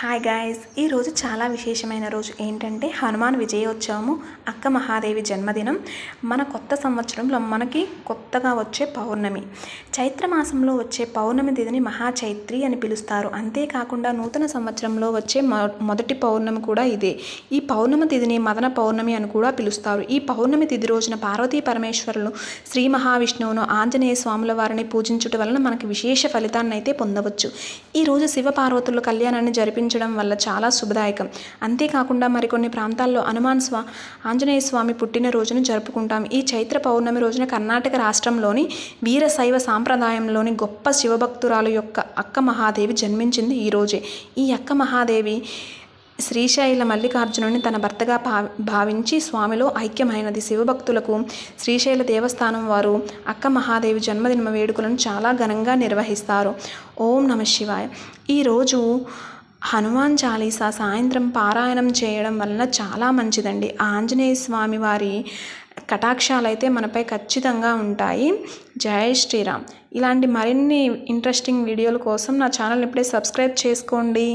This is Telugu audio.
హాయ్ గాయ్స్, ఈరోజు చాలా విశేషమైన రోజు. ఏంటంటే హనుమాన్ విజయోత్సవము, అక్క మహాదేవి జన్మదినం. మన కొత్త సంవత్సరంలో మనకి కొత్తగా వచ్చే పౌర్ణమి, చైత్రమాసంలో వచ్చే పౌర్ణమి తిథిని మహాచైత్రి అని పిలుస్తారు. అంతేకాకుండా నూతన సంవత్సరంలో వచ్చే మొదటి పౌర్ణమి కూడా ఇదే. ఈ పౌర్ణమి తిథిని మదన పౌర్ణమి అని కూడా పిలుస్తారు. ఈ పౌర్ణమి తిథి రోజున పార్వతీ పరమేశ్వరులు శ్రీ మహావిష్ణువును, ఆంజనేయ స్వాముల వారిని పూజించుట వలన మనకి విశేష ఫలితాన్ని అయితే పొందవచ్చు. ఈరోజు శివపార్వతుల కళ్యాణాన్ని జరిపించడం వల్ల చాలా శుభదాయకం. అంతేకాకుండా మరికొన్ని ప్రాంతాల్లో ఆంజనేయ స్వామి పుట్టినరోజును జరుపుకుంటాం. ఈ చైత్ర పౌర్ణమి రోజున కర్ణాటక రాష్ట్రంలోని వీరశైవ సాంప్రదాయంలోని గొప్ప శివభక్తురాలు యొక్క అక్క మహాదేవి జన్మించింది ఈరోజే. ఈ అక్క మహాదేవి శ్రీశైల మల్లికార్జునుని తన భర్తగా భావించి స్వామిలో ఐక్యమైనది. శివభక్తులకు శ్రీశైల దేవస్థానం వారు అక్క మహాదేవి జన్మదిన వేడుకలను చాలా ఘనంగా నిర్వహిస్తారు. ఓం నమః శివాయ. ఈరోజు హనుమాన్ చాలీసా సాయంత్రం పారాయణం చేయడం వలన చాలా మంచిదండి. ఆంజనేయ స్వామి వారి కటాక్షాలు అయితే మనపై ఖచ్చితంగా ఉంటాయి. జై శ్రీరామ్. ఇలాంటి మరిన్ని ఇంట్రెస్టింగ్ వీడియోల కోసం నా ఛానల్ని ఇప్పుడే సబ్స్క్రైబ్ చేసుకోండి.